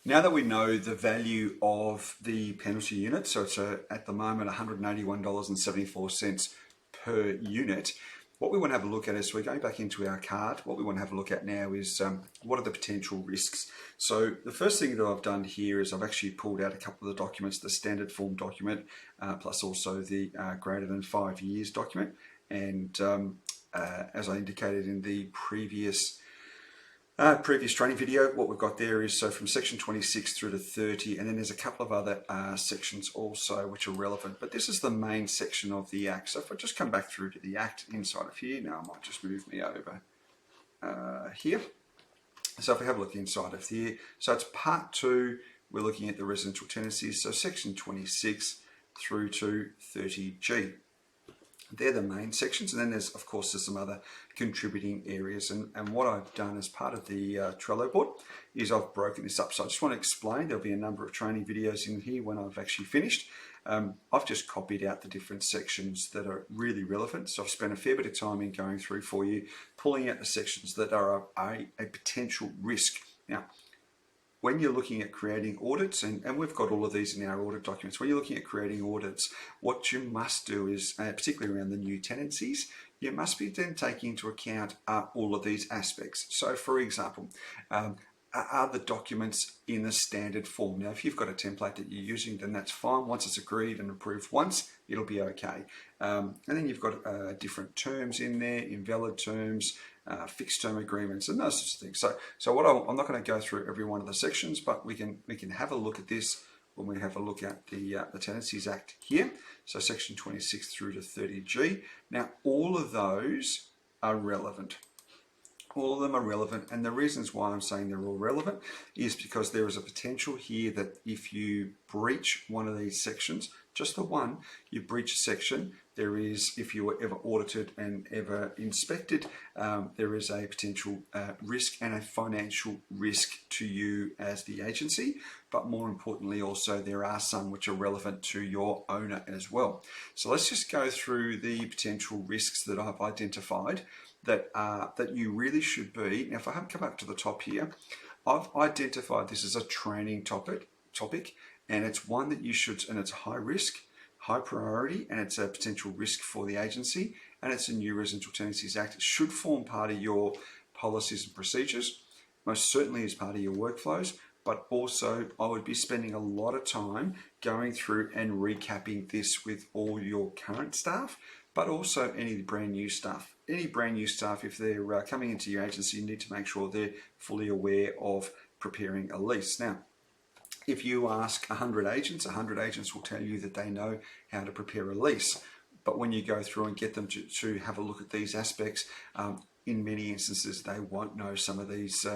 Now that we know the value of the penalty unit, so it's at the moment $181.74 per unit, what we want to have a look at is we're going back into our card. What we want to have a look at now is what are the potential risks. So the first thing that I've done here is I've actually pulled out a couple of the documents, the standard form document, plus also the greater than 5 years document. And as I indicated in the previous training video, what we've got there is so from section 26 through to 30, and then there's a couple of other sections also which are relevant, but this is the main section of the Act. So if I just come back through to the Act inside of here, now I might just move me over here. So if we have a look inside of here, so it's part 2, we're looking at the residential tenancies, so section 26 through to 30G. They're the main sections, and then there's some other contributing areas. And what I've done as part of the Trello board is I've broken this up. So I just want to explain, there'll be a number of training videos in here when I've actually finished. I've just copied out the different sections that are really relevant. So I've spent a fair bit of time in going through for you, pulling out the sections that are a potential risk. Now, when you're looking at creating audits, and we've got all of these in our audit documents, when you're looking at creating audits, what you must do is, particularly around the new tenancies, you must be then taking into account all of these aspects. So for example, are the documents in the standard form? Now, if you've got a template that you're using, then that's fine. Once it's agreed and approved once, it'll be okay. And then you've got different terms in there, invalid terms, fixed term agreements, and those sorts of things. So what I'm not going to go through every one of the sections, but we can have a look at this when we have a look at the Tenancies Act here. So section 26 through to 30G. Now, all of those are relevant. All of them are relevant, and the reasons why I'm saying they're all relevant is because there is a potential here that if you breach one of these sections, just the one, you breach a section, there is, if you were ever audited and ever inspected, there is a potential risk and a financial risk to you as the agency, but more importantly also there are some which are relevant to your owner as well. So let's just go through the potential risks that I've identified that you really should be. Now, if I come up to the top here, I've identified this as a training topic, and it's one that you should, and it's high risk, high priority, and it's a potential risk for the agency, and it's a new Residential Tenancies Act. It should form part of your policies and procedures, most certainly as part of your workflows, but also I would be spending a lot of time going through and recapping this with all your current staff, but also any brand new staff. Any brand new staff, if they're coming into your agency, you need to make sure they're fully aware of preparing a lease. Now, if you ask 100 agents will tell you that they know how to prepare a lease. But when you go through and get them to have a look at these aspects, in many instances, they won't know some of these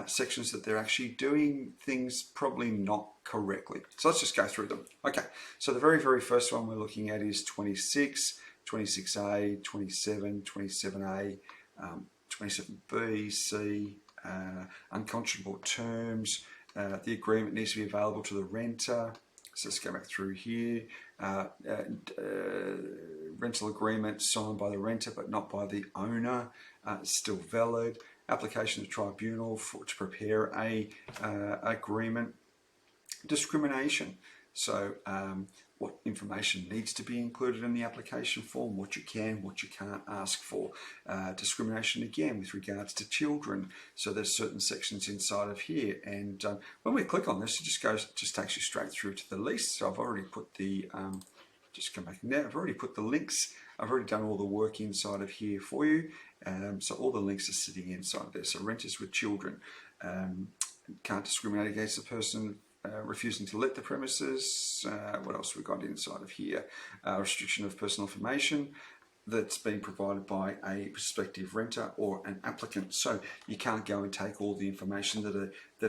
sections, that they're actually doing things probably not correctly. So let's just go through them. Okay, so the very, very first one we're looking at is 26, 26A, 27, 27A, 27B, C, unconscionable terms. The agreement needs to be available to the renter. So let's go back through here. Rental agreement signed by the renter but not by the owner, still valid. Application to tribunal to prepare a agreement. Discrimination. So what information needs to be included in the application form, what you can, what you can't ask for. Discrimination again with regards to children. So there's certain sections inside of here, and when we click on this, it just takes you straight through to the lease. So I've already put the just come back now. I've already put the links. I've already done all the work inside of here for you. So all the links are sitting inside of there. So renters with children can't discriminate against the person refusing to let the premises. What else we got inside of here? Restriction of personal information that's being provided by a prospective renter or an applicant. So you can't go and take all the information that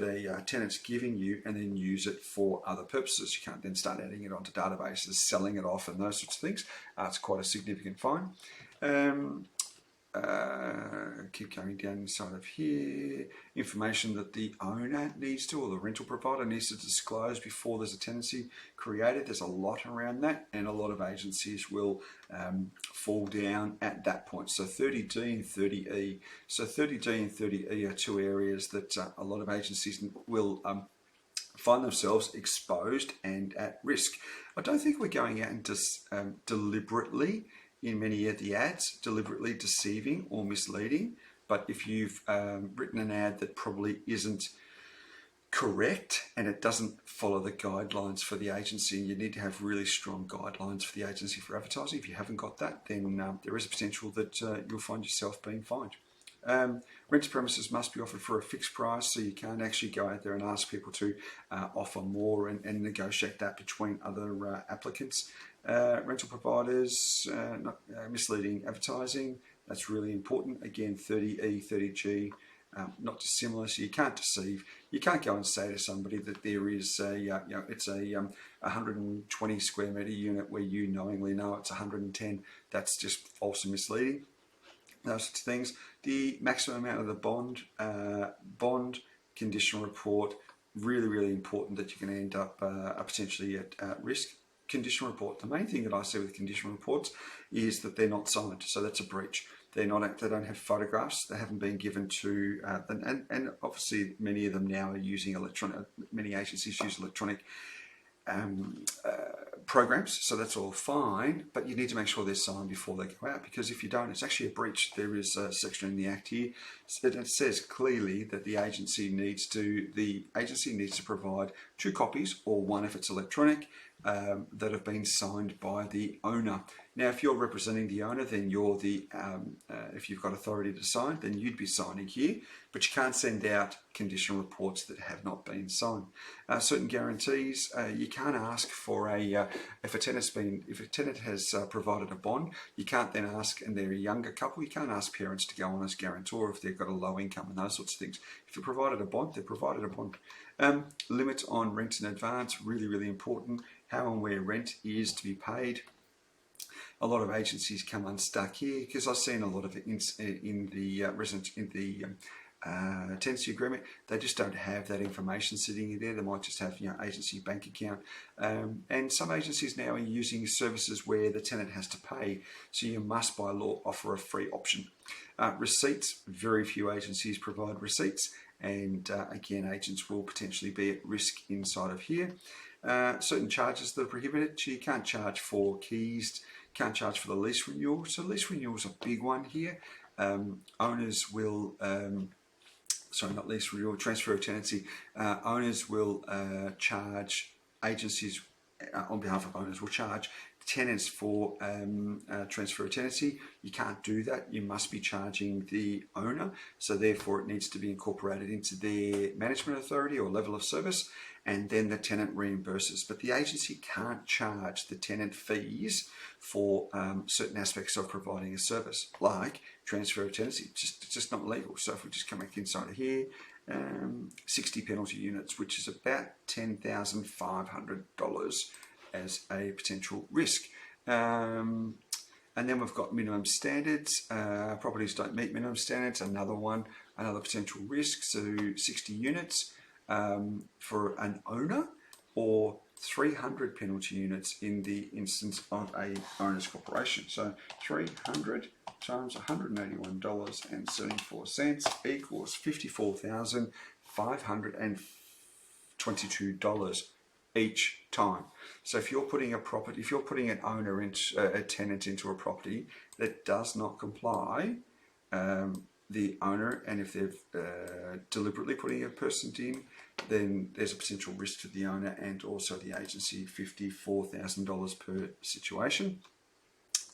a tenant's giving you and then use it for other purposes. You can't then start adding it onto databases, selling it off, and those sorts of things. It's quite a significant fine. Keep going down inside of here. Information that the owner needs to, or the rental provider needs to disclose before there's a tenancy created. There's a lot around that, and a lot of agencies will fall down at that point. So 30D and 30E. So 30D and 30E are two areas that a lot of agencies will find themselves exposed and at risk. I don't think we're going out and just deliberately, in many of the ads, deliberately deceiving or misleading. But if you've written an ad that probably isn't correct and it doesn't follow the guidelines for the agency, you need to have really strong guidelines for the agency for advertising. If you haven't got that, then there is a potential that you'll find yourself being fined. Rent to premises must be offered for a fixed price, so you can't actually go out there and ask people to offer more and negotiate that between other applicants. Rental providers, misleading advertising, that's really important. Again, 30E, 30G, not dissimilar, so you can't deceive. You can't go and say to somebody that there is it's a 120 square metre unit where you knowingly know it's 110. That's just false and misleading. Those sorts of things. The maximum amount of the bond condition report, really, really important that you're going to end up potentially at risk. Condition report. The main thing that I see with condition reports is that they're not signed, so that's a breach. They don't have photographs. They haven't been given to, and obviously many of them now are using electronic. Many agencies use electronic programs, so that's all fine. But you need to make sure they're signed before they go out, because if you don't, it's actually a breach. There is a section in the Act here that says clearly that the agency needs to provide 2 copies, or 1 if it's electronic, that have been signed by the owner. Now, if you're representing the owner, then you're the, if you've got authority to sign, then you'd be signing here, but you can't send out condition reports that have not been signed. Certain guarantees, you can't ask for if a tenant has provided a bond, you can't then ask, and they're a younger couple, you can't ask parents to go on as guarantor if they've got a low income and those sorts of things. If you provided a bond, they provided a bond. Limit on rent in advance, really, really important. How and where rent is to be paid. A lot of agencies come unstuck here, because I've seen a lot of it in the tenancy agreement. They just don't have that information sitting in there. They might just have agency bank account, and some agencies now are using services where the tenant has to pay, so you must by law offer a free option. Receipts, very few agencies provide receipts, and again, agents will potentially be at risk inside of here. Certain charges that are prohibited, so you can't charge for keys, can't charge for the lease renewal. So lease renewal is a big one here. Owners will, not lease renewal, transfer of tenancy. Owners will charge agencies, on behalf of owners, will charge tenants for transfer of tenancy. You can't do that. You must be charging the owner. So therefore it needs to be incorporated into their management authority or level of service, and then the tenant reimburses. But the agency can't charge the tenant fees for certain aspects of providing a service, like transfer of tenancy. It's just not legal. So if we just come back inside of here, 60 penalty units, which is about $10,500 as a potential risk. And then we've got minimum standards. Properties don't meet minimum standards, another potential risk. So 60 units for an owner, or 300 penalty units in the instance of a owner's corporation. So 300 times $181.74 equals $54,522 each time. So if you're putting a tenant into a property that does not comply, the owner, and if they've deliberately putting a person in, then there's a potential risk to the owner and also the agency, $54,000 per situation.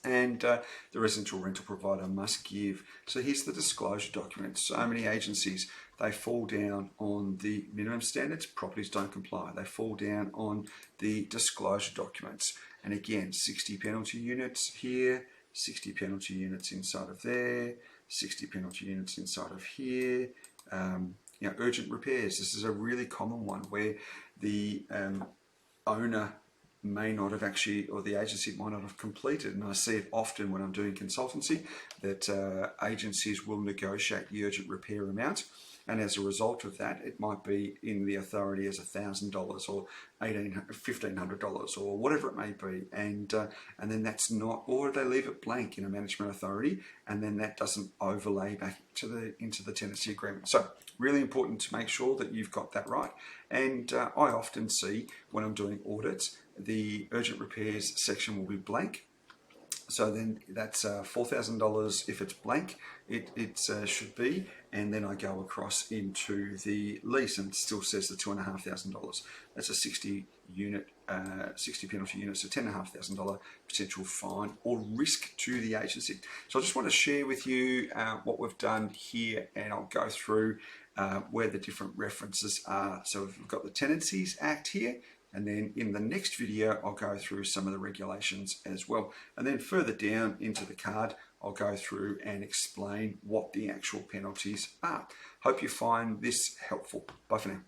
And the residential rental provider must give. So here's the disclosure document. So many agencies, they fall down on the minimum standards. Properties don't comply. They fall down on the disclosure documents. And again, 60 penalty units here, 60 penalty units inside of there, 60 penalty units inside of here. Urgent repairs. This is a really common one where the owner may not have actually, or the agency might not have completed, and I see it often when I'm doing consultancy, that agencies will negotiate the urgent repair amount, and as a result of that, it might be in the authority as $1,000 or $1,500 or whatever it may be, and then that's not, or they leave it blank in a management authority, and then that doesn't overlay back into the tenancy agreement. So really important to make sure that you've got that right. And I often see when I'm doing audits, the urgent repairs section will be blank. So then that's $4,000 if it's blank, it should be, and then I go across into the lease and it still says the $2,500. That's a 60 penalty unit, so $10,500 potential fine or risk to the agency. So I just want to share with you what we've done here, and I'll go through where the different references are. So we've got the Tenancies Act here, and then in the next video, I'll go through some of the regulations as well. And then further down into the card, I'll go through and explain what the actual penalties are. Hope you find this helpful. Bye for now.